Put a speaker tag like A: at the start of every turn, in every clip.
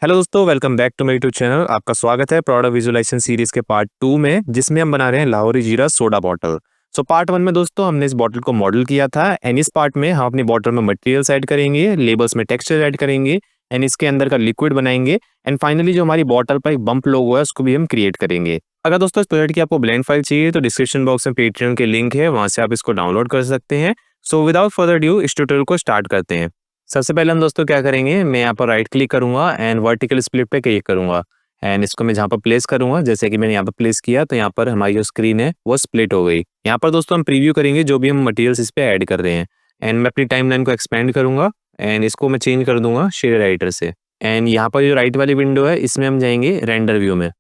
A: Hello दोस्तों, welcome back to मेरे YouTube channel. आपका स्वागत है प्रोडक्ट विजुअलाइजेशन सीरीज के पार्ट 2 में, जिसमें हम बना रहे हैं लाहौरी जीरा सोडा बॉटल। पार्ट 1 में दोस्तों हमने इस बॉटल को मॉडल किया था एंड इस पार्ट में हम अपनी बॉटल में मटेरियल्स ऐड करेंगे, लेबल्स में टेक्सचर ऐड करेंगे एंड इसके अंदर का लिक्विड बनाएंगे एंड फाइनली जो हमारी बॉटल पर एक बम्प लोगो है उसको भी हम क्रिएट करेंगे। अगर दोस्तों इस प्रोजेक्ट की आपको ब्लेंड फाइल चाहिए तो डिस्क्रिप्शन बॉक्स में पेट्रियन के लिंक है, वहां से आप इसको डाउनलोड कर सकते हैं। विदाउट फर्दर ड्यू इस ट्यूटोरियल को स्टार्ट करते हैं। सबसे पहले हम दोस्तों क्या करेंगे, मैं यहाँ पर राइट क्लिक करूंगा एंड वर्टिकल स्प्लिट पे क्लिक करूंगा एंड इसको मैं जहाँ पर प्लेस करूंगा, जैसे कि मैंने यहाँ पर प्लेस किया तो यहाँ पर हमारी जो स्क्रीन है वो स्प्लिट हो गई। यहाँ पर दोस्तों हम प्रीव्यू करेंगे जो भी हम मटेरियल्स इस पे ऐड कर रहे हैं एंड मैं अपनी टाइमलाइन को एक्सपेंड करूंगा एंड इसको मैं चेंज कर दूंगा शेयर राइटर से। एंड यहाँ पर जो राइट वाली विंडो है इसमें हम जाएंगे रेंडर व्यू में।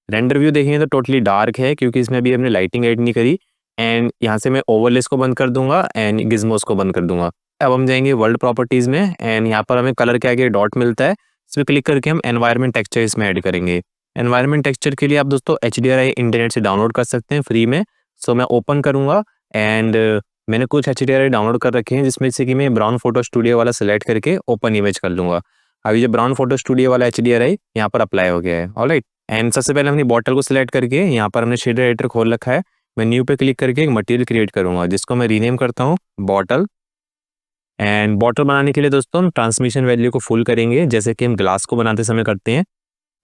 A: रेंडर व्यू देखेंगे तो टोटली डार्क है क्योंकि इसमें अभी हमने लाइटिंग ऐड नहीं करी। एंड यहाँ से मैं ओवरलेस को बंद कर दूंगा एंड गिज्मोस को बंद कर दूंगा। अब हम जाएंगे वर्ल्ड प्रॉपर्टीज में एंड यहाँ पर हमें कलर के आगे डॉट मिलता है, इस पर क्लिक करके हम एनवायरनमेंट टेक्सचर इसमें ऐड करेंगे। एनवायरनमेंट टेक्सचर के लिए आप दोस्तों HDRI इंटरनेट से डाउनलोड कर सकते हैं फ्री में। मैं ओपन करूँगा एंड मैंने कुछ HDRI डाउनलोड कर रखे हैं जिसमें से कि मैं ब्राउन फोटो स्टूडियो वाला सेलेक्ट करके ओपन इमेज कर लूँगा। अभी जो ब्राउन फोटो स्टूडियो वाला HDRI यहाँ पर अप्लाई हो गया है। ऑलराइट, एंड सबसे पहले अपनी बॉटल को सिलेक्ट करके यहाँ पर हमने शेडर एडिटर खोल रखा है। मैं न्यू पे क्लिक करके एक मटेरियल क्रिएट करूँगा जिसको मैं रीनेम करता हूँ बॉटल। एंड बॉटल बनाने के लिए दोस्तों हम ट्रांसमिशन वैल्यू को फुल करेंगे जैसे कि हम ग्लास को बनाते समय करते हैं।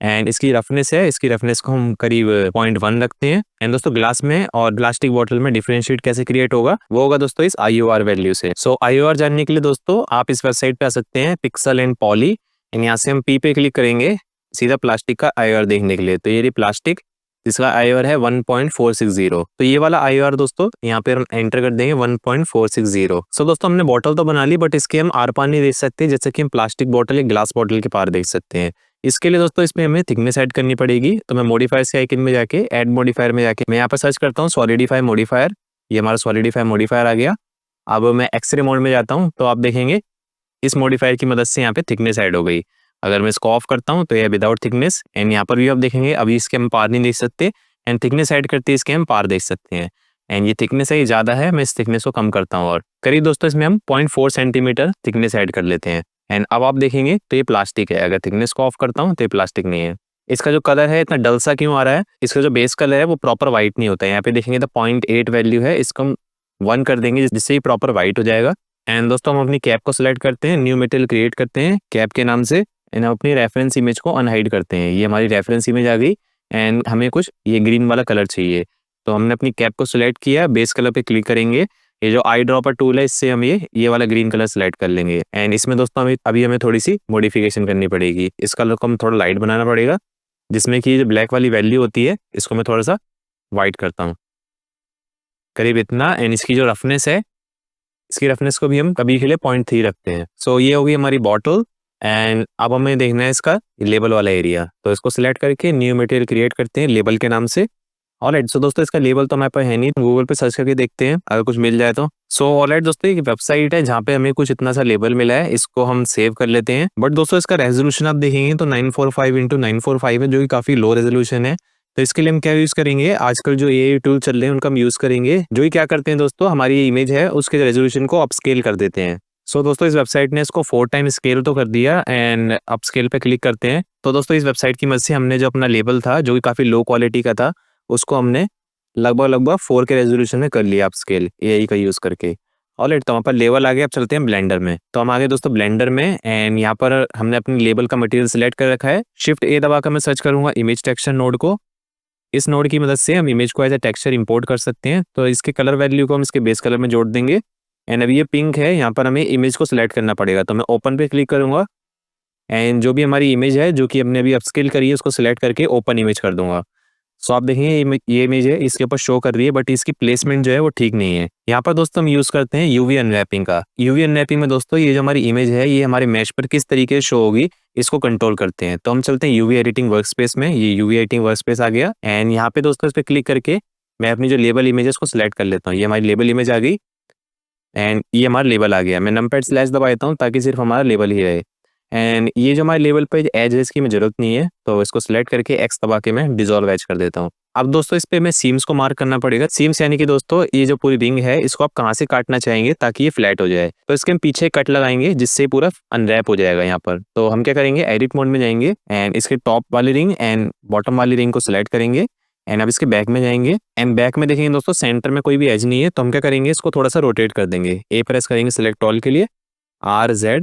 A: एंड इसकी रफनेस है, इसकी रफनेस को हम करीब 0.1 रखते हैं। एंड दोस्तों ग्लास में और प्लास्टिक बॉटल में डिफरेंशिएट कैसे क्रिएट होगा वो होगा दोस्तों इस IOR वैल्यू से। IOR जानने के लिए दोस्तों आप इस वेबसाइट पे आ सकते हैं, पिक्सल एंड पॉली। एंड यहाँ से हम P पे क्लिक करेंगे सीधा प्लास्टिक का IOR देखने के लिए। तो ये प्लास्टिक जिसका IOR है 1.460। तो ये वाला IOR दोस्तों यहाँ पे हम एंटर कर देंगे 1.460। दोस्तों हमने बॉटल तो बना ली बट इसके हम आर पार नहीं देख सकते जैसे कि हम प्लास्टिक बॉटल या ग्लास बॉटल के पार देख सकते हैं। इसके लिए दोस्तों इसमें हमें थिकनेस ऐड करनी पड़ेगी। तो मैं मॉडिफायर्स के आइकन में जाके ऐड मॉडिफायर में जाके मैं यहाँ पर सर्च करता हूँ सॉलिडिफाई मॉडिफायर। ये हमारा सॉलिडिफाई मॉडिफायर आ गया। अब मैं एक्सरे मोड में जाता हूँ तो आप देखेंगे इस मॉडिफायर की मदद से यहाँ पे थिकनेस ऐड हो गई। अगर मैं इसको ऑफ करता हूँ तो ये विदाउट थिकनेस। एंड यहाँ पर भी आप देखेंगे अभी इसके हम पार नहीं देख सकते एंड थिकनेस ऐड करते इसके हम पार देख सकते हैं। एंड ये थिकनेस है, ये ज़्यादा है, मैं इस थिकनेस को कम करता हूँ और करीब दोस्तों इसमें हम 0.4 सेंटीमीटर थिकनेस ऐड कर लेते हैं। एंड अब आप देखेंगे तो ये प्लास्टिक है। अगर थिकनेस को ऑफ करता हूँ तो ये प्लास्टिक नहीं है। इसका जो कलर है इतना डल सा क्यों आ रहा है, इसका जो बेस कलर है वो प्रॉपर वाइट नहीं होता है। यहाँ पे देखेंगे तो 0.8 वैल्यू है, इसको हम 1 कर देंगे जिससे ये प्रॉपर वाइट हो जाएगा। एंड दोस्तों हम अपनी कैप को सिलेक्ट करते हैं, न्यू मटेरियल क्रिएट करते हैं कैप के नाम से एंड हम अपनी रेफरेंस इमेज को अनहाइड करते हैं। ये हमारी रेफरेंस इमेज आ गई एंड हमें कुछ ये ग्रीन वाला कलर चाहिए। तो हमने अपनी कैप को सिलेक्ट किया, बेस कलर पे क्लिक करेंगे, ये जो आई ड्रॉपर टूल है इससे हम ये वाला ग्रीन कलर सेलेक्ट कर लेंगे। एंड इसमें दोस्तों हमें थोड़ी सी मॉडिफिकेशन करनी पड़ेगी। इस कलर को हम थोड़ा लाइट बनाना पड़ेगा जिसमें कि जो ब्लैक वाली वैल्यू होती है इसको मैं थोड़ा सा वाइट करता हूँ करीब इतना। एंड इसकी जो रफनेस है, इसकी रफनेस को भी हम कभी के लिए 0.3 रखते हैं। ये होगी हमारी बॉटल। एंड अब हमें देखना है इसका लेबल वाला एरिया, तो इसको सिलेक्ट करके न्यू मटेरियल क्रिएट करते हैं लेबल के नाम से। ऑलराइट, दोस्तों इसका लेबल तो हमारे पास है नहीं, गूगल पे सर्च करके देखते हैं अगर कुछ मिल जाए तो। ऑलराइट दोस्तों, एक वेबसाइट है जहाँ पे हमें कुछ इतना सा लेबल मिला है, इसको हम सेव कर लेते हैं। बट दोस्तों इसका रेजोल्यूशन आप देखेंगे तो 945x945 है, जो कि काफी लो रेजोल्यूशन है। तो इसके लिए हम क्या यूज करेंगे, आजकल जो AI टूल चल रहे हैं उनका हम यूज करेंगे, जो कि क्या करते हैं दोस्तों हमारी इमेज है उसके रेजोल्यूशन को अपस्केल कर देते हैं। दोस्तों इस वेबसाइट ने इसको 4 टाइम स्केल तो कर दिया एंड अपस्केल पे क्लिक करते हैं। तो दोस्तों इस वेबसाइट की मदद से हमने जो अपना लेबल था जो कि काफी लो क्वालिटी का था उसको हमने लगभग 4 के रेजोल्यूशन में कर लिया अपस्केल AI का यूज करके। ऑलराइट, तो वहाँ पर लेवल आ गया। अब चलते हैं ब्लेंडर में। तो हम आगे दोस्तों ब्लेंडर में एंड यहाँ पर हमने अपने लेबल का मटेरियल सिलेक्ट कर रखा है। Shift A दबाकर मैं सर्च करूंगा इमेज टेक्सचर नोड को। इस नोड की मदद से हम इमेज को एज ए टेक्सचर इंपोर्ट कर सकते हैं। तो इसके कलर वैल्यू को हम इसके बेस कलर में जोड़ देंगे। एंड अभी ये पिंक है, यहाँ पर हमें इमेज को सिलेक्ट करना पड़ेगा। तो मैं ओपन पे क्लिक करूंगा एंड जो भी हमारी इमेज है जो कि हमने अभी अपस्केल करी है उसको सिलेक्ट करके ओपन इमेज कर दूंगा। आप देखेंगे ये इमेज है इसके ऊपर शो कर रही है बट इसकी प्लेसमेंट जो है वो ठीक नहीं है। यहाँ पर दोस्तों हम यूज करते हैं UV अनरैपिंग का। UV अनरैपिंग में दोस्तों ये जो हमारी इमेज है ये हमारे मैश पर किस तरीके से शो होगी इसको कंट्रोल करते हैं। तो हम चलते हैं UV एडिटिंग वर्कस्पेस में। ये UV एडिटिंग वर्कस्पेस आ गया एंड यहाँ पे दोस्तों इस पर क्लिक करके मैं अपनी जो लेबल इमेज है उसको सिलेक्ट कर लेता हूँ। ये हमारी लेबल इमेज आ गई एंड ये हमारा लेबल आ गया। मैं नंपैड स्लैश दबा देता हूँ ताकि सिर्फ हमारा लेबल ही रहे। एंड ये जो हमारे लेवल पे एज है इसकी हमें जरूरत नहीं है, तो इसको सिलेक्ट करके एक्स दबा के मैं डिजोल्व एज कर देता हूँ। अब दोस्तों इस पे मैं सीम्स को मार्क करना पड़ेगा। सीम्स यानी कि दोस्तों ये जो पूरी रिंग है इसको आप कहाँ से काटना चाहेंगे ताकि ये फ्लैट हो जाए, तो इसके हम पीछे कट लगाएंगे जिससे पूरा अनरैप हो जाएगा यहाँ पर। तो हम क्या करेंगे, एडिट मोड में जाएंगे एंड इसके टॉप वाली रिंग एंड बॉटम वाली रिंग को सिलेक्ट करेंगे एंड अब इसके बैक में जाएंगे एंड बैक में देखेंगे दोस्तों सेंटर में कोई भी एज नहीं है, तो हम क्या करेंगे इसको थोड़ा सा रोटेट कर देंगे। ए प्रेस करेंगे सिलेक्ट ऑल के लिए, RZ,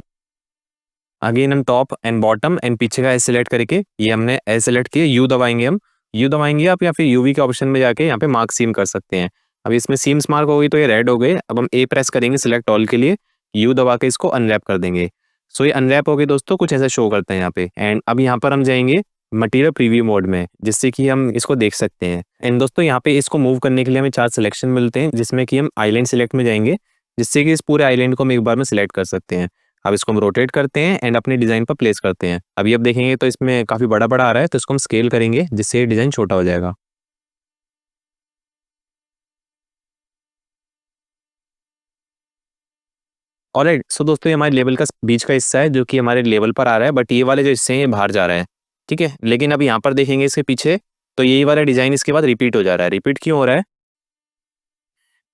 A: अगेन हम टॉप एंड बॉटम एंड पीछे का एज सिलेक्ट करके ये हमने एज सिलेक्ट किया, यू दबाएंगे हम, यू दबाएंगे आप या फिर यूवी के ऑप्शन में जाके यहाँ पे मार्क सीम कर सकते हैं। अब इसमें सीम्स मार्क हो गई तो ये रेड हो गए। अब हम ए प्रेस करेंगे सिलेक्ट ऑल के लिए, यू दबा के इसको अनरैप कर देंगे। सो ये अनरैप हो गए दोस्तों, कुछ ऐसा शो करते हैं यहाँ पे। एंड अब यहाँ पर हम जाएंगे मटेरियल प्रीव्यू मोड में जिससे कि हम इसको देख सकते हैं। एंड दोस्तों यहाँ पे इसको मूव करने के लिए हमें 4 सिलेक्शन मिलते हैं जिसमें कि हम आइलैंड सिलेक्ट में जाएंगे जिससे कि इस पूरे आइलैंड को हम एक बार में सिलेक्ट कर सकते हैं। अब इसको हम रोटेट करते हैं एंड अपने डिजाइन पर प्लेस करते हैं। अभी अब देखेंगे तो इसमें काफी बड़ा बड़ा आ रहा है, तो इसको हम स्केल करेंगे जिससे ये डिजाइन छोटा हो जाएगा। ऑलराइट, सो दोस्तों ये हमारे लेवल का बीच का हिस्सा है जो कि हमारे लेवल पर आ रहा है, बट ये वाले जो हिस्से हैं ये बाहर जा रहा है, ठीक है। लेकिन अब यहाँ पर देखेंगे इसके पीछे तो यही वाला डिजाइन इसके बाद रिपीट हो जा रहा है। रिपीट क्यों हो रहा है?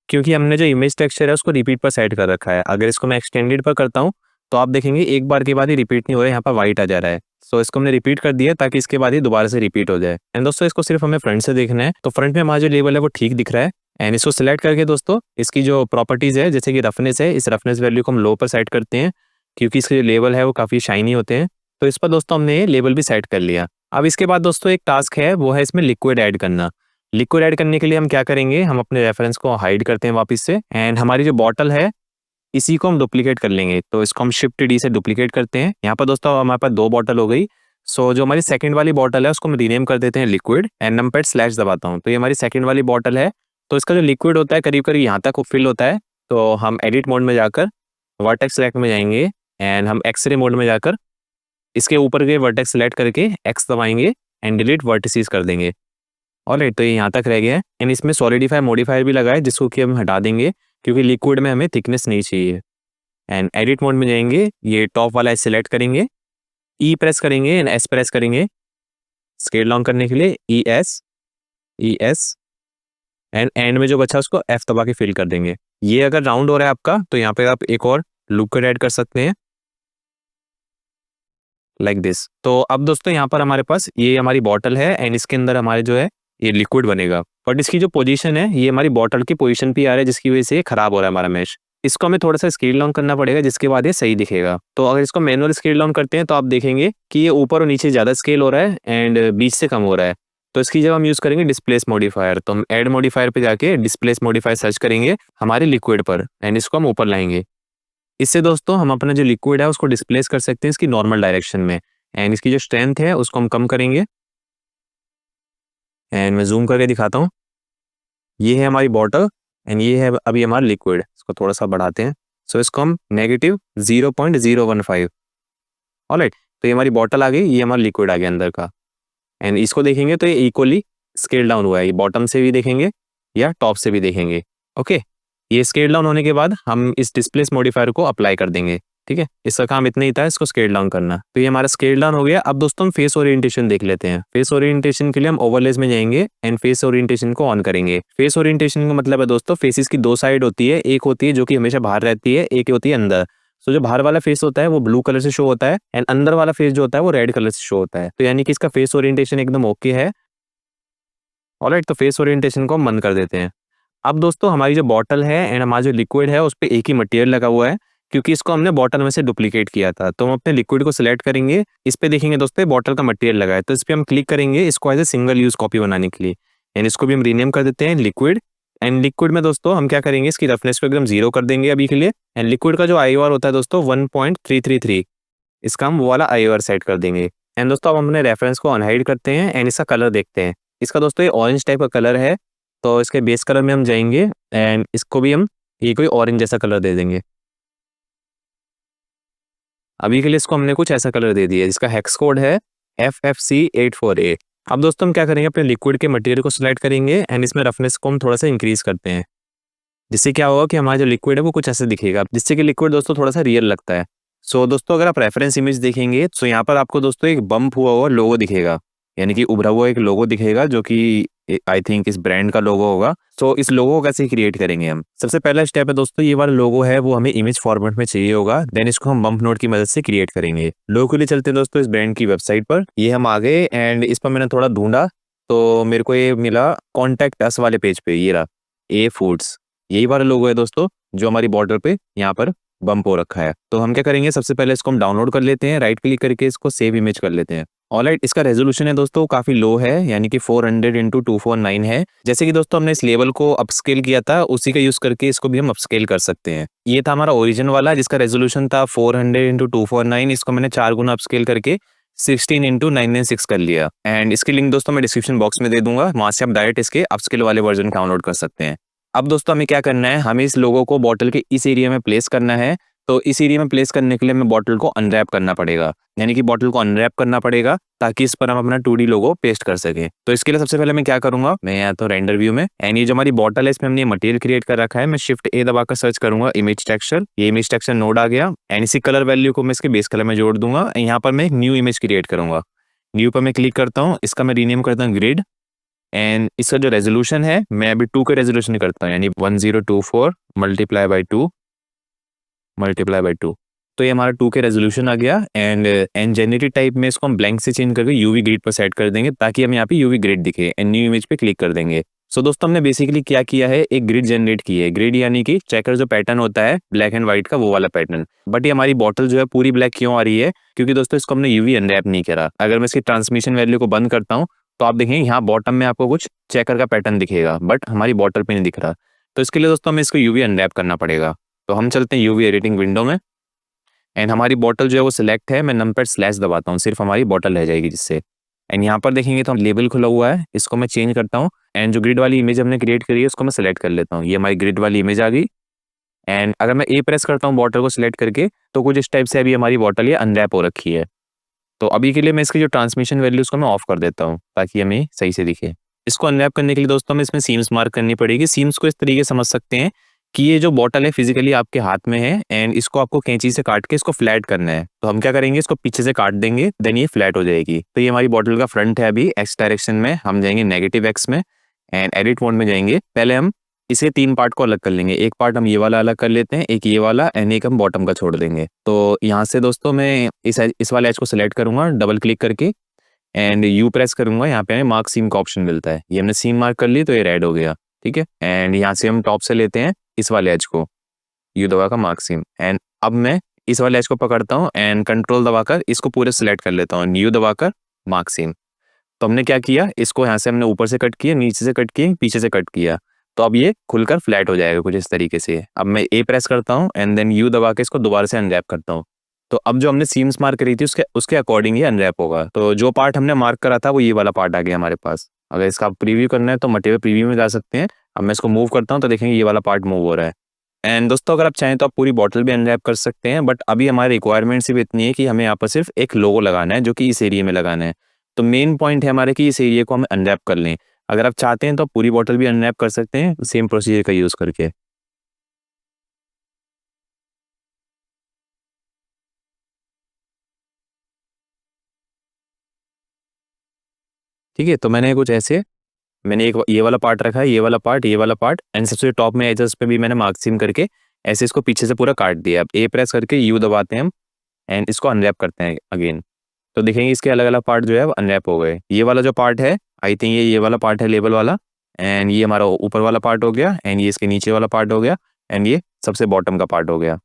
A: क्योंकि हमने जो इमेज टेक्सचर है उसको रिपीट पर सेट कर रखा है। अगर इसको मैं एक्सटेंडेड पर करता हूँ तो आप देखेंगे एक बार के बाद ही रिपीट नहीं हो रहा है, यहाँ पर वाइट आ जा रहा है। सो इसको हमने रिपीट कर दिया ताकि इसके बाद ही दोबारा से रिपीट हो जाए। एंड दोस्तों इसको सिर्फ हमें फ्रंट से देखना है, तो फ्रंट में हमारा जो लेवल है वो ठीक दिख रहा है। एंड इसको सिलेक्ट करके दोस्तों इसकी जो प्रॉपर्टीज है जैसे कि रफनेस है, इस रफनेस वैल्यू को हम लो पर सेट करते हैं क्योंकि इसके जो लेवल है वो काफ़ी शाइनी होते हैं। तो इस पर दोस्तों हमने ये लेवल भी सेट कर लिया। अब इसके बाद दोस्तों एक टास्क है, वो है इसमें लिक्विड ऐड करना। लिक्विड ऐड करने के लिए हम क्या करेंगे, हम अपने रेफरेंस को हाइड करते हैं वापस से एंड हमारी जो बॉटल है इसी को हम डुप्लीकेट कर लेंगे। तो इसको हम शिफ्ट डी से डुप्लीकेट करते हैं। यहाँ पर दोस्तों हमारे पास 2 बॉटल हो गई। सो जो हमारी सेकंड वाली बॉटल है उसको हम रीनेम कर देते हैं लिक्विड एंड नंबर स्लैश दबाता हूँ, तो ये हमारी सेकंड वाली बॉटल है। तो इसका जो लिक्विड होता है करीब करीब यहाँ तक फिल होता है। तो हम एडिट मोड में जाकर वर्टेक्स सेलेक्ट में जाएंगे एंड हम एक्सरे मोड में जाकर इसके ऊपर के वर्टेक्स सेलेक्ट करके एक्स दबाएंगे एंड डिलीट वर्टिसेस कर देंगे। ऑलराइट, तो ये यहाँ तक रह गया है एंड इसमें सॉलिडिफाई मॉडिफायर भी लगा है जिसको कि हम हटा देंगे क्योंकि लिक्विड में हमें थिकनेस नहीं चाहिए। एंड एडिट मोड में जाएंगे, ये टॉप वाला सिलेक्ट करेंगे, ई प्रेस करेंगे एंड एस प्रेस करेंगे स्केल डाउन करने के लिए, ई एस एंड में जो बचा उसको एफ दबा के फिल कर देंगे। ये अगर राउंड हो रहा है आपका तो यहाँ पे आप एक और लिक्विड ऐड कर सकते हैं लाइक दिस। तो अब दोस्तों यहाँ पर हमारे पास ये हमारी बॉटल है एंड इसके अंदर हमारे जो है ये लिक्विड बनेगा, बट इसकी जो पोजीशन है ये हमारी बॉटल की पोजीशन पे आ रहा है जिसकी वजह से ये खराब हो रहा है हमारा मैश। इसको हमें थोड़ा सा स्केल डाउन करना पड़ेगा जिसके बाद ये सही दिखेगा। तो अगर इसको मैनुअल स्केल डाउन करते हैं तो आप देखेंगे कि ये ऊपर और नीचे ज़्यादा स्केल हो रहा है एंड बीच से कम हो रहा है। तो इसकी जब हम यूज़ करेंगे डिस्प्लेस मॉडिफायर, तो हम ऐड मॉडिफायर पे जाके डिस्प्लेस मॉडिफायर सर्च करेंगे हमारे लिक्विड पर एंड इसको हम ऊपर लाएंगे। इससे दोस्तों हम अपना जो लिक्विड है उसको डिस्प्लेस कर सकते हैं इसकी नॉर्मल डायरेक्शन में एंड इसकी जो स्ट्रेंथ है उसको हम कम करेंगे एंड मैं जूम करके दिखाता हूँ। ये है हमारी बॉटल एंड ये है अभी हमारा लिक्विड, इसको थोड़ा सा बढ़ाते हैं। सो इसको हम -0.015। ऑलराइट, तो ये हमारी बॉटल आ गई, ये हमारा लिक्विड आ गया अंदर का एंड इसको देखेंगे तो ये इक्वली स्केल डाउन हुआ है। ये बॉटम से भी देखेंगे या टॉप से भी देखेंगे। ओके, ये स्केल डाउन होने के बाद हम इस डिस्प्लेस मॉडिफायर को अप्लाई कर देंगे। ठीक है, इसका काम इतना ही था, इसको स्केल डाउन करना। तो ये हमारा स्केल डाउन हो गया। अब दोस्तों हम फेस ओरिएंटेशन देख लेते हैं। फेस ओरिएंटेशन के लिए हम ओवरलेस में जाएंगे एंड फेस ओरिएंटेशन को ऑन करेंगे। फेस ओरिएंटेशन का मतलब है दोस्तों फेसेस की 2 साइड होती है, एक होती है जो कि हमेशा बाहर रहती है, एक होती है अंदर। सो जो बाहर वाला फेस होता है वो ब्लू कलर से शो होता है एंड अंदर वाला फेस जो होता है वो रेड कलर से शो होता है। तो यानी कि इसका फेस ओरिएंटेशन एकदम ओके है। ऑलराइट, तो फेस ओरिएंटेशन को हम बंद कर देते हैं। अब दोस्तों हमारी जो बॉटल है एंड हमारा जो लिक्विड है उस पर एक ही मटेरियल लगा हुआ है क्योंकि इसको हमने बॉटल में से डुप्लीकेट किया था। तो हम अपने लिक्विड को सिलेक्ट करेंगे, इस पे देखेंगे दोस्तों बॉटल का मटेरियल लगा है, तो इस पर हम क्लिक करेंगे इसको as a single use copy बनाने के लिए एंड इसको भी हम रीनेम कर देते हैं लिक्विड। एंड लिक्विड में दोस्तों हम क्या करेंगे, इसकी रफनेस को एकदम 0 कर देंगे अभी के लिए एंड लिक्विड का जो IOR होता है दोस्तों 1.333, इसका हम वो वाला IOR सेट कर देंगे। एंड दोस्तों अब हम अपने रेफरेंस को अनहाइड करते हैं एंड इसका कलर देखते हैं। इसका दोस्तों ये ऑरेंज टाइप का कलर है, तो इसके बेस कलर में हम जाएंगे एंड इसको भी हम ये कोई ऑरेंज जैसा कलर दे देंगे। अभी के लिए इसको हमने कुछ ऐसा कलर दे दिया जिसका हेक्स कोड है FFC84A। अब दोस्तों हम क्या करेंगे, अपने लिक्विड के मटेरियल को सिलेक्ट करेंगे एंड इसमें रफनेस को हम थोड़ा सा इंक्रीज करते हैं, जिससे क्या होगा कि हमारा जो लिक्विड है वो कुछ ऐसे दिखेगा, जिससे कि लिक्विड दोस्तों थोड़ा सा रियल लगता है। सो दोस्तों अगर आप रेफरेंस इमेज देखेंगे तो यहाँ पर आपको दोस्तों एक बम्प हुआ हुआ लोगो दिखेगा, यानी कि उभरा हुआ एक लोगो दिखेगा जो कि आई थिंक इस ब्रांड का लोगो होगा। सो इस लोगो को कैसे क्रिएट करेंगे हम? सबसे पहला स्टेप है दोस्तों, ये वाला लोगो है वो हमें इमेज फॉर्मेट में चाहिए होगा, देन इसको हम बम्प नोड की मदद से क्रिएट करेंगे। लोगो के लिए चलते हैं दोस्तों इस ब्रांड की वेबसाइट पर। ये हम आ गए एंड इस पर मैंने थोड़ा ढूंढा तो मेरे को ये मिला कॉन्टैक्ट अस वाले पेज पे, ये रहा ए फूड्स, यही वाला लोगो है दोस्तों जो हमारी बॉर्डर पे यहाँ पर बम्प हो रखा है। तो हम क्या करेंगे, सबसे पहले इसको हम डाउनलोड कर लेते हैं, राइट क्लिक करके इसको सेव इमेज कर लेते हैं। ऑलराइट, इसका रेजोल्यूशन है दोस्तों काफी लो है, यानी कि 400 इंटू 249 है। जैसे कि दोस्तों हमने इस लेवल को अपस्केल किया था, उसी का यूज करके इसको भी हम अपस्केल कर सकते हैं। ये था हमारा ओरिजिन वाला जिसका रेजोल्यूशन था 400 इंटू 249, इसको मैंने 4 गुना अपस्केल करके 16 इंटू 996 कर लिया। एंड इसकी लिंक दोस्तों मैं डिस्क्रिप्शन बॉक्स में दे दूंगा, वहां से आप डायरेक्ट इसके अपस्केल वाले वर्जन डाउनलोड कर सकते हैं। अब दोस्तों हमें क्या करना है, हमें इस लोगो को बॉटल के इस एरिया में प्लेस करना है। तो इस एरिया में प्लेस करने के लिए हमें बॉटल को अनरैप करना पड़ेगा, यानी कि बॉटल को अनरैप करना पड़ेगा ताकि इस पर हम अपना 2D लोगो पेस्ट कर सके। तो इसके लिए सबसे पहले मैं क्या करूंगा, मैं यहाँ तो रेंडर व्यू में एंड ये जो हमारी बॉटल है इसमें हमने मटेरियल क्रिएट कर रखा है, मैं शिफ्ट ए दबाकर सर्च करूंगा इमेज टेक्सचर, ये इमेज टेक्सचर नोड आ गया एंड इसी कलर वैल्यू को मैं इसके बेस कलर में जोड़ दूंगा। यहाँ पर मैं एक न्यू इमेज क्रिएट करूंगा, न्यू पर मैं क्लिक करता हूँ, इसका मैं रीनेम करता हूँ ग्रिड एंड इसका जो रेजोल्यूशन है मैं अभी 2 के रेजोल्यूशन करता हूँ, यानी 1024 मल्टीप्लाई बाई 2 मल्टीप्लाई बाई 2। तो ये हमारा 2 के रेजोल्यूशन आ गया एंड जेनरेटिव टाइप में इसको हम ब्लैंक से चेंज करके यूवी ग्रिड पर सेट कर देंगे ताकि हमें यहाँ पे यूवी ग्रिड दिखे एंड न्यू इमेज पे क्लिक कर देंगे। सो दोस्तों हमने बेसिकली क्या किया है, एक ग्रिड जनरेट की है। ग्रिड यानी कि चेकर जो पैटर्न होता है ब्लैक एंड व्हाइट का, वो वाला पैटर्न। बट ये हमारी बॉटल जो है पूरी ब्लैक क्यों आ रही है, क्योंकि दोस्तों इसको हमने यूवी अनरैप नहीं करा। अगर मैं इसकी ट्रांसमिशन वैल्यू को बंद करता हूँ तो आप देखेंगे यहाँ बॉटम में आपको कुछ चेकर का पैटर्न दिखेगा, बट हमारी बॉटल पे नहीं दिख रहा। तो इसके लिए दोस्तों हमें इसको यूवी अनरैप करना पड़ेगा। तो हम चलते हैं यूवी एडिटिंग विंडो में एंड हमारी बॉटल जो है वो सिलेक्ट है, मैं नंबर स्लैश दबाता हूँ, सिर्फ हमारी बॉटल रह जाएगी जिससे। एंड यहाँ पर देखेंगे तो हम लेबल खुला हुआ है, इसको मैं चेंज करता हूँ एंड जो ग्रिड वाली इमेज हमने क्रिएट करी है उसको मैं सिलेक्ट कर लेता हूँ। ये हमारी ग्रिड वाली इमेज आ गई एंड अगर मैं ए प्रेस करता हूँ बॉटल को सिलेक्ट करके तो कुछ इस टाइप से अभी हमारी बॉटल ये अनरैप हो रखी है। तो अभी के लिए मैं इसकी जो ट्रांसमिशन वैल्यू उसको मैं ऑफ कर देता हूँ ताकि हमें सही से दिखे। इसको अनरैप करने के लिए दोस्तों हमें इसमें सीम्स मार्क करनी पड़ेगी। सीम्स को इस तरीके समझ सकते हैं कि ये जो बॉटल है फिजिकली आपके हाथ में है एंड इसको आपको कैंची से काट के इसको फ्लैट करना है। तो हम क्या करेंगे, इसको पीछे से काट देंगे, देन ये फ्लैट हो जाएगी। तो ये हमारी बॉटल का फ्रंट है। अभी एक्स डायरेक्शन में हम जाएंगे नेगेटिव एक्स में एंड एडिट मोड में जाएंगे। पहले हम इसे 3 पार्ट को अलग कर लेंगे, एक पार्ट हम ये वाला अलग कर लेते हैं, एक ये वाला एंड एक हम बॉटम का छोड़ देंगे। तो यहाँ से दोस्तों मैं इस वाले एज को सिलेक्ट करूंगा डबल क्लिक करके एंड यू प्रेस करूंगा, यहाँ पे हमें मार्क सीम का ऑप्शन मिलता है। ये हमने सीम मार्क कर ली तो ये रेड हो गया, ठीक है। एंड यहाँ से हम टॉप से लेते हैं इस वाले एज को, यू दबा का मार्क सीम, एंड अब मैं इस वाले एज को पकड़ता हूँ एंड कंट्रोल दबाकर इसको पूरे सिलेक्ट कर लेता हूँ, यू दबाकर मार्क सीम। तो हमने क्या किया, इसको यहाँ से हमने ऊपर से कट किया, नीचे से कट किया, पीछे से कट किया, तो अब ये खुलकर फ्लैट हो जाएगा कुछ इस तरीके से। अब मैं ए प्रेस करता हूँ एंड देन यू दबा के इसको दोबारा से अनरैप करता हूँ। तो अब जो हमने सीम्स मार्क करी थी उसके अकॉर्डिंग ये अनरैप होगा। तो जो पार्ट हमने मार्क करा था वो ये वाला पार्ट आ गया हमारे पास। अगर इसका प्रीव्यू करना है तो मटेरियल प्रीव्यू में जा सकते हैं। अब मैं इसको मूव करता हूँ तो देखेंगे ये वाला पार्ट मूव हो रहा है। एंड दोस्तों अगर आप चाहें तो आप पूरी बॉटल भी अनरैप कर सकते हैं, बट अभी हमारी रिक्वायरमेंट सिर्फ इतनी है कि हमें यहाँ पर सिर्फ एक लोगो लगाना है जो कि इस एरिया में लगाना है। तो मेन पॉइंट है हमारे कि इस एरिया को हम अनरैप कर लें। अगर आप चाहते हैं तो आप पूरी बॉटल भी अनरैप कर सकते हैं सेम प्रोसीजर का यूज करके। ठीक है, तो मैंने कुछ ऐसे मैंने एक ये वाला पार्ट रखा है, ये वाला पार्ट, ये वाला पार्ट एंड सबसे टॉप में एजेस पे भी मैंने मार्क सीम करके ऐसे इसको पीछे से पूरा काट दिया। अब ए प्रेस करके यू दबाते हैं हम एंड इसको अनरैप करते हैं अगेन। तो देखेंगे इसके अलग अलग पार्ट जो है वो अनरैप हो गए। ये वाला जो पार्ट है आई थिंक ये वाला पार्ट है लेबल वाला, एंड ये हमारा ऊपर वाला पार्ट हो गया, एंड ये इसके नीचे वाला पार्ट हो गया, एंड ये सबसे बॉटम का पार्ट हो गया,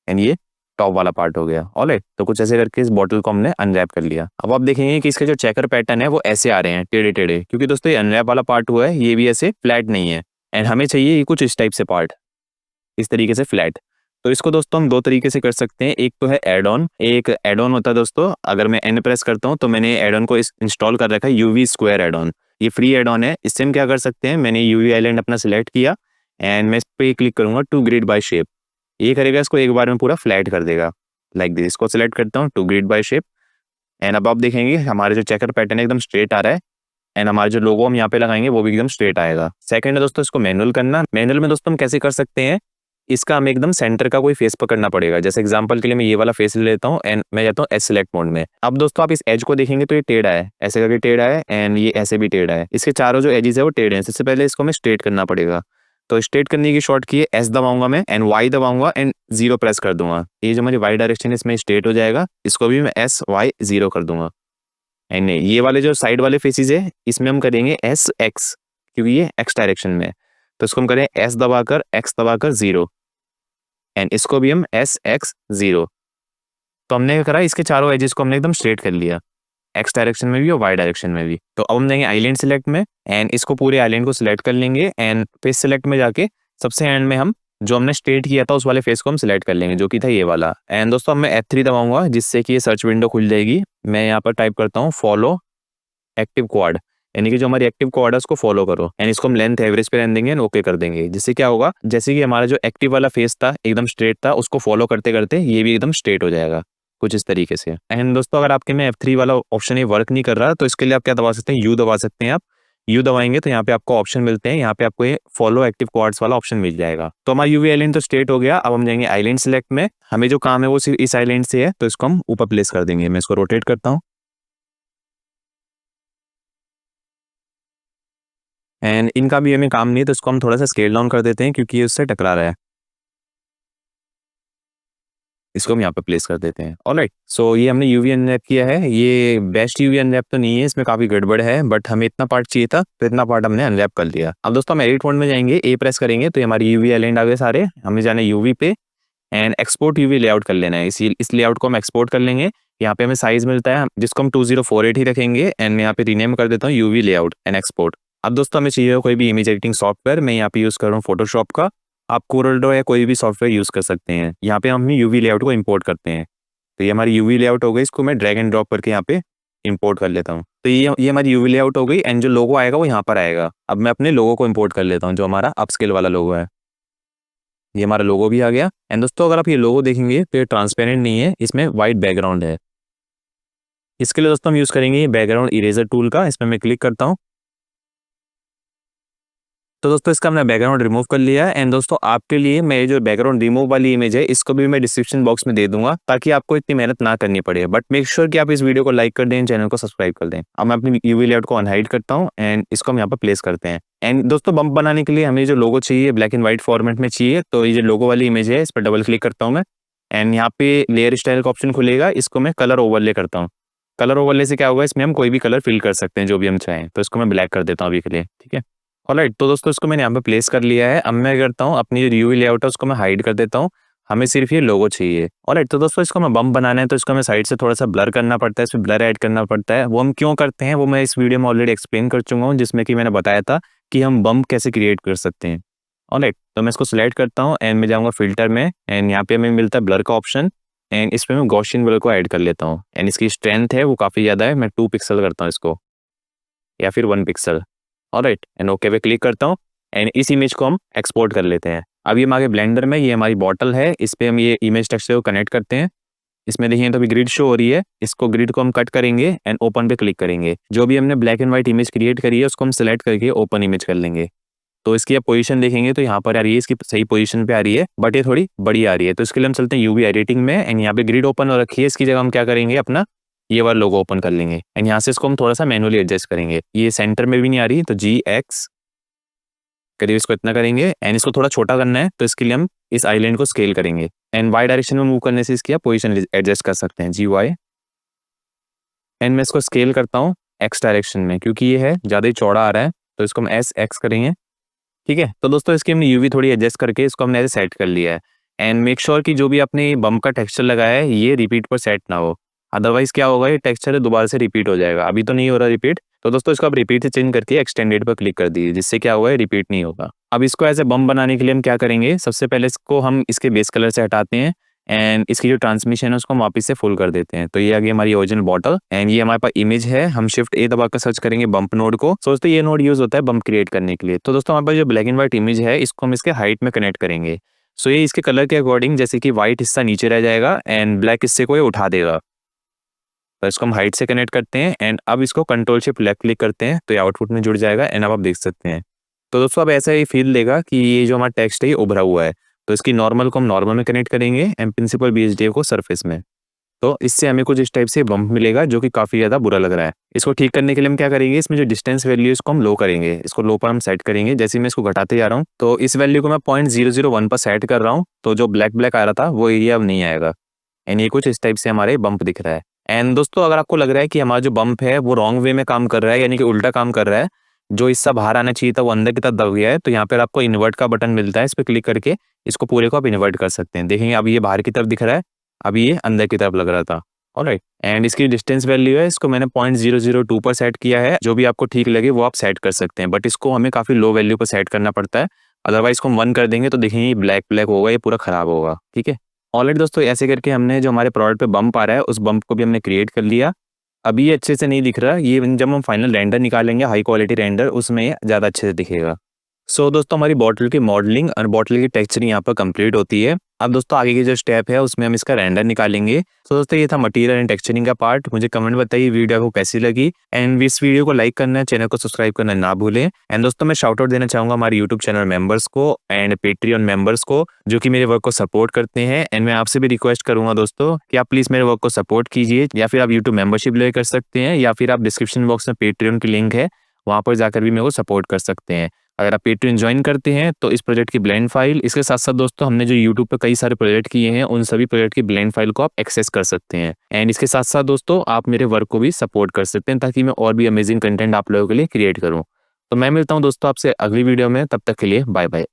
A: एंड ये टॉप वाला पार्ट हो गया। ऑलराइट, तो कुछ ऐसे करके इस बॉटल को हमने अनरैप कर लिया। अब आप देखेंगे कि इसके जो चेकर पैटर्न है वो ऐसे आ रहे हैं टेढ़े टेढ़े, क्योंकि दोस्तों ये अनरैप वाला पार्ट हुआ है, ये भी ऐसे फ्लैट नहीं है एंड हमें चाहिए ये कुछ इस टाइप से पार्ट इस तरीके से फ्लैट। तो इसको दोस्तों हम 2 तरीके से कर सकते हैं। एक तो है एड ऑन, एक एड ऑन होता है दोस्तों, अगर मैं एन प्रेस करता हूँ तो मैंने एड ऑन को इंस्टॉल कर रखा है, यूवी स्क्वायर एड ऑन। ये फ्री एड ऑन है। इससे हम क्या कर सकते हैं, मैंने यूवी आइलैंड अपना सिलेक्ट किया एंड मैं इस पर क्लिक करूंगा टू ग्रिड बाय शेप। ये करेगा इसको एक बार में पूरा फ्लैट कर देगा लाइक दिस। इसको सिलेक्ट करता हूँ two grid by shape and अब आप देखेंगे हमारे जो चेकर पैटर्न है एकदम स्ट्रेट आ रहा है एंड हमारे जो लोगो हम यहाँ पे लगाएंगे वो भी एकदम स्ट्रेट आएगा। सेकंड है दोस्तों इसको मैनुअल करना। मैनुअल में दोस्तों हम कैसे कर सकते हैं, इसका हमें एकदम सेंटर का कोई फेस पकड़ना पड़ेगा। जैसे एग्जांपल के लिए मैं ये वाला फेस ले लेता हूँ एंड मैं जाता हूँ एज सिलेक्ट मोड में। अब दोस्तों आप इस एज को देखेंगे तो ये टेढ़ा है, ऐसे करके टेढ़ा है एंड ये ऐसे भी टेढ़ा है। इसके चारों जो एजेस है वो टेढ़े हैं। सबसे पहले इसको हमें स्ट्रेट करना पड़ेगा। तो स्ट्रेट करने की शॉर्ट की एस दबाऊंगा मैं एंड वाई दबाऊंगा एंड 0 प्रेस कर दूंगा। ये जो हमारी वाई डायरेक्शन है इसमें स्ट्रेट हो जाएगा। इसको भी मैं एस वाई 0 कर दूंगा। एंड ये वाले जो साइड वाले फेसेस है इसमें हम करेंगे एस एक्स, क्योंकि ये एक्स डायरेक्शन में है। तो इसको हम करें एस दबाकर एक्स दबाकर 0 एंड इसको भी हम एस एक्स 0। तो हमने क्या करा, इसके चारों एजेस को हमने एकदम स्ट्रेट कर लिया, एक्स डायरेक्शन में भी और वाई डायरेक्शन में भी। तो अब हम देंगे आइलैंड सिलेक्ट में एंड इसको पूरे आइलैंड को सिलेक्ट कर लेंगे एंड फेस सिलेक्ट में जाके सबसे एंड में हम जो हमने स्ट्रेट किया था उस वाले फेस को हम सिलेक्ट कर लेंगे, जो कि था ये वाला। एंड दोस्तों अब मैं F3 दबाऊंगा जिससे कि ये सर्च विंडो खुल जाएगी। मैं यहाँ पर टाइप करता हूँ फॉलो एक्टिव क्वाड, यानी कि जो हमारी एक्टिव क्वाड है उसको फॉलो करो एंड इसको हम लेंथ एवरेज पे रहने देंगे एंड ओके कर देंगे। जिससे क्या होगा, जैसे कि हमारा जो एक्टिव वाला फेस था एकदम स्ट्रेट था, उसको फॉलो करते करते ये भी एकदम स्ट्रेट हो जाएगा कुछ इस तरीके से। एंड दोस्तों अगर आपके में F3 वाला ऑप्शन ये वर्क नहीं कर रहा तो इसके लिए आप क्या दबा सकते हैं, यू दबा सकते हैं। आप यू दबाएंगे तो यहाँ पे आपको ऑप्शन मिलते हैं, यहाँ पे आपको ये फॉलो एक्टिव क्वाड्स वाला ऑप्शन मिल जाएगा। तो हमारा यूवी आइलैंड तो स्ट्रेट हो गया। अब हम जाएंगे आइलैंड सिलेक्ट में। हमें जो काम है वो सिर्फ इस आइलैंड से है, तो इसको हम ऊपर प्लेस कर देंगे। मैं इसको रोटेट करता हूँ एंड इनका भी हमें काम नहीं है, तो इसको हम थोड़ा सा स्केल डाउन कर देते हैं क्योंकि ये उससे टकरा रहा है। इसको हम यहाँ पे प्लेस कर देते हैं। ऑलराइट, सो ये हमने यूवी अनरैप किया है। ये बेस्ट यूवी अनरैप तो नहीं है, इसमें काफी गड़बड़ है, बट हमें इतना पार्ट चाहिए था तो इतना पार्ट हमने अनरैप कर लिया। अब दोस्तों हम एडिट मोड में जाएंगे, ए प्रेस करेंगे तो हमारी यूवी आइलैंड आ गए सारे। हमें जाना है यूवी पे एंड एक्सपोर्ट यूवी लेआउट कर लेना है। इस लेआउट को हम एक्सपोर्ट कर लेंगे। यहाँ पे हमें साइज मिलता है जिसको हम 2048 ही रखेंगे एंड मैं यहाँ पे रीनेम कर देता हूँ यूवी लेआउट एंड एक्सपोर्ट। अब दोस्तों हमें चाहिए कोई भी इमेज एडिटिंग सॉफ्टवेयर। मैं यहाँ पे यूज कर रहा हूँ फोटोशॉप का। आप कोरल या कोई भी सॉफ्टवेयर यूज कर सकते हैं। यहाँ पे हम यूवी लेआउट को इंपोर्ट करते हैं। तो ये हमारी यूवी लेआउट हो गई, इसको मैं ड्रैग एंड ड्रॉप करके यहाँ पे इंपोर्ट कर लेता हूँ। तो ये हमारी यूवी लेआउट हो गई एंड जो लोगो आएगा वो यहाँ पर आएगा। अब मैं अपने लोगो को इंपोर्ट कर लेता हूँ, जो हमारा अपस्केल वाला लोगो है। ये हमारा लोगो भी आ गया एंड दोस्तों अगर आप ये लोगो देखेंगे तो ये ट्रांसपेरेंट नहीं है, इसमें वाइट बैकग्राउंड है। इसके लिए दोस्तों हम यूज करेंगे बैकग्राउंड इरेजर टूल का। इसमें मैं क्लिक करता हूँ तो दोस्तों इसका हमने बैकग्राउंड रिमूव कर लिया है। एंड दोस्तों आपके लिए मैं जो बैकग्राउंड रिमूव वाली इमेज है इसको भी मैं डिस्क्रिप्शन बॉक्स में दे दूंगा, ताकि आपको इतनी मेहनत ना करनी पड़े। बट मेक श्योर कि आप इस वीडियो को लाइक कर दें, चैनल को सब्सक्राइब कर दें। अब मैं अपनी यूवी लेआउट को अनहाइड करता हूँ एंड इसको हम यहाँ पर प्लेस करते हैं। एंड दोस्तों बम्प बनाने के लिए हमें जो लोगो चाहिए ब्लैक एंड व्हाइट फॉर्मेट में चाहिए। तो ये जो लोगो वाली इमेज है इस पर डबल क्लिक करता हूँ मैं एंड यहाँ पे लेयर स्टाइल का ऑप्शन खुलेगा। इसको मैं कलर ओवरले करता हूँ। कलर ओवरले से क्या होगा, इसमें हम कोई भी कलर फिल कर सकते हैं जो भी हम चाहें। तो इसको मैं ब्लैक कर देता हूँ अभी के लिए, ठीक है। ऑलराइट, तो दोस्तों इसको मैंने यहाँ पे प्लेस कर लिया है। अब मैं करता हूँ अपनी जो यूवी लेआउट है उसको मैं हाइड कर देता हूँ। हमें सिर्फ ये लोगो चाहिए। ऑलराइट, तो दोस्तों इसको मैं बम्प बनाना है तो इसको हमें साइड से थोड़ा सा ब्लर करना पड़ता है, इसमें ब्लर ऐड करना पड़ता है। वो हम क्यों करते हैं वो मैं इस वीडियो में ऑलरेडी एक्सप्लेन कर चुका हूँ, जिसमें कि मैंने बताया था कि हम बम्प कैसे क्रिएट कर सकते हैं। ऑलराइट, तो मैं इसको सिलेक्ट करता हूँ एंड मैं जाऊँगा फिल्टर में एंड यहाँ पे हमें मिलता है ब्लर का ऑप्शन एंड इस पर मैं गॉसियन ब्लर को ऐड कर लेता हूँ। एंड इसकी स्ट्रेंथ है वो काफ़ी ज़्यादा है, मैं 2 पिक्सल करता हूँ इसको या फिर 1 पिक्सल। ऑलराइट, एंड ओके पे क्लिक करता हूँ एंड इस इमेज को हम एक्सपोर्ट कर लेते हैं। अब ये हमारे ब्लेंडर में ये हमारी बॉटल है, इस पे हम ये इमेज टेक्सचर को कनेक्ट करते हैं। इसमें देखिए तो अभी ग्रिड शो हो रही है, इसको ग्रिड को हम कट करेंगे एंड ओपन पे क्लिक करेंगे। जो भी हमने black and white image create करी है उसको हम सिलेक्ट करके ओपन इमेज कर लेंगे। तो इसकी आप पोजीशन देखेंगे तो यहाँ पर आ रही है, इसकी सही पोजीशन पे आ रही है, बट ये थोड़ी बड़ी आ रही है। तो इसके लिए हम चलते हैं यूवी एडिटिंग में एंड यहाँ पे ग्रिड ओपन हो रखी है। इसकी जगह हम क्या करेंगे, अपना ये वाला लोगो ओपन कर लेंगे एंड यहाँ से इसको हम थोड़ा सा मैनुअली एडजस्ट करेंगे। ये सेंटर में भी नहीं आ रही, तो GX करीब इसको इतना करेंगे एंड इसको थोड़ा छोटा करना है तो इसके लिए हम इस आइलैंड को स्केल करेंगे एंड वाई डायरेक्शन में मूव करने से इसकी आप पोजीशन एडजस्ट कर सकते हैं, GY। एंड मैं इसको स्केल करता हूँ X डायरेक्शन में, क्योंकि ये है ज़्यादा ही चौड़ा आ रहा है, तो इसको हम SX करेंगे, ठीक है। तो दोस्तों इसकी हमने यूवी थोड़ी एडजस्ट करके इसको हमने ऐसे सेट कर लिया है। एंड मेक श्योर कि जो भी आपने बम्प का टेक्सचर लगाया है ये रिपीट पर सेट ना हो, अदरवाइज क्या होगा, ये टेक्सचर दोबारा से रिपीट हो जाएगा। अभी तो नहीं हो रहा रिपीट, तो दोस्तों इसको आप रिपीट से चेंज करके एक्सटेंडेड पर क्लिक कर दीजिए, जिससे क्या होगा, रिपीट नहीं होगा। अब इसको ऐसे बम्प बनाने के लिए हम क्या करेंगे, सबसे पहले इसको हम इसके बेस कलर से हटाते हैं एंड इसकी जो ट्रांसमिशन है उसको हम वापस से फुल कर देते हैं। तो ये आ गई हमारी ओरिजिनल बॉटल एंड ये हमारे पास इमेज है। हम शिफ्ट A दबाकर सर्च करेंगे बम्प नोड को। दोस्तों ये नोड यूज होता है बम्प क्रिएट करने के लिए। तो दोस्तों हमारे पास जो ब्लैक एंड व्हाइट इमेज है इसको हम इसके हाइट में कनेक्ट करेंगे। सो ये इसके कलर के अकॉर्डिंग, जैसे कि व्हाइट हिस्सा नीचे रह जाएगा एंड ब्लैक हिस्से को ये उठा देगा। तो इसको हम हाइट से कनेक्ट करते हैं एंड अब इसको कंट्रोल शिफ्ट लेफ्ट क्लिक करते हैं तो ये आउटपुट में जुड़ जाएगा एंड अब आप देख सकते हैं। तो दोस्तों अब ऐसा ही फील देगा कि ये जो हमारा टेक्स्ट है ये उभरा हुआ है, तो इसकी नॉर्मल को हम नॉर्मल में कनेक्ट करेंगे एंड प्रिंसिपल BHDF को सरफेस में। तो इससे हमें कुछ इस टाइप से बम्प मिलेगा जो कि काफ़ी ज़्यादा बुरा लग रहा है। इसको ठीक करने के लिए हम क्या करेंगे, इसमें जो डिस्टेंस वैल्यू है इसको हम लो करेंगे। इसको लो पर हम सेट करेंगे। जैसे मैं इसको घटाते जा रहा हूँ तो इस वैल्यू को मैं 0.001 पर सेट कर रहा हूँ, तो जो ब्लैक ब्लैक आ रहा था वो एरिया अब नहीं आएगा। एंड ये कुछ इस टाइप से हमारे बम्प दिख रहा है। एंड दोस्तों अगर आपको लग रहा है कि हमारा जो बम्प है वो रॉन्ग वे में काम कर रहा है, यानी कि उल्टा काम कर रहा है, जो हिस्सा बाहर आना चाहिए था वो अंदर की तरफ दब गया है, तो यहाँ पर आपको इन्वर्ट का बटन मिलता है। इस पर क्लिक करके इसको पूरे को आप इन्वर्ट कर सकते हैं। देखेंगे अभी ये बाहर की तरफ दिख रहा है, अभी ये अंदर की तरफ लग रहा था। ऑलराइट, एंड इसकी डिस्टेंस वैल्यू है, इसको मैंने 0.002 पर सेट किया है। जो भी आपको ठीक लगे वो आप सेट कर सकते हैं, बट इसको हमें काफ़ी लो वैल्यू पर सेट करना पड़ता है। अदरवाइज इसको हम 1 कर देंगे तो देखेंगे ये ब्लैक ब्लैक होगा, ये पूरा खराब होगा। ठीक है, ऑलराइट दोस्तों, ऐसे करके हमने जो हमारे प्रोडक्ट पे बम्प आ रहा है उस बम्प को भी हमने क्रिएट कर लिया। अभी ये अच्छे से नहीं दिख रहा, ये जब हम फाइनल रेंडर निकालेंगे हाई क्वालिटी रेंडर, उसमें ये ज़्यादा अच्छे से दिखेगा। सो दोस्तों हमारी बॉटल की मॉडलिंग और बॉटल की टेक्सचरिंग यहाँ पर कंप्लीट होती है। अब दोस्तों आगे की जो स्टेप है उसमें हम इसका रेंडर निकालेंगे। तो दोस्तों ये था मटेरियल एंड टेक्सचरिंग का पार्ट। मुझे कमेंट बताइए वीडियो आपको कैसी लगी, एंड इस वीडियो को लाइक करना, चैनल को सब्सक्राइब करना ना भूलें। एंड दोस्तों मैं शाउट आउट देना चाहूंगा हमारे यूट्यूब चैनल मेंबर्स को एंड पेट्रियन मेंबर्स को जो कि मेरे वर्क को सपोर्ट करते हैं। एंड मैं आपसे भी रिक्वेस्ट करूंगा दोस्तों कि आप प्लीज़ मेरे वर्क को सपोर्ट कीजिए, या फिर आप यूट्यूब मेंबरशिप ले कर सकते हैं, या फिर आप डिस्क्रिप्शन बॉक्स में पेट्रियन की लिंक है वहाँ पर जाकर भी मेरे को सपोर्ट कर सकते हैं। अगर आप पेट्रियन ज्वाइन करते हैं तो इस प्रोजेक्ट की ब्लेंड फाइल, इसके साथ साथ दोस्तों हमने जो यूट्यूब पे कई सारे प्रोजेक्ट किए हैं उन सभी प्रोजेक्ट की ब्लेंड फाइल को आप एक्सेस कर सकते हैं। एंड इसके साथ साथ दोस्तों आप मेरे वर्क को भी सपोर्ट कर सकते हैं ताकि मैं और भी अमेजिंग कंटेंट आप लोगों के लिए क्रिएट करूँ। तो मैं मिलता हूँ दोस्तों आपसे अगली वीडियो में, तब तक के लिए बाय बाय।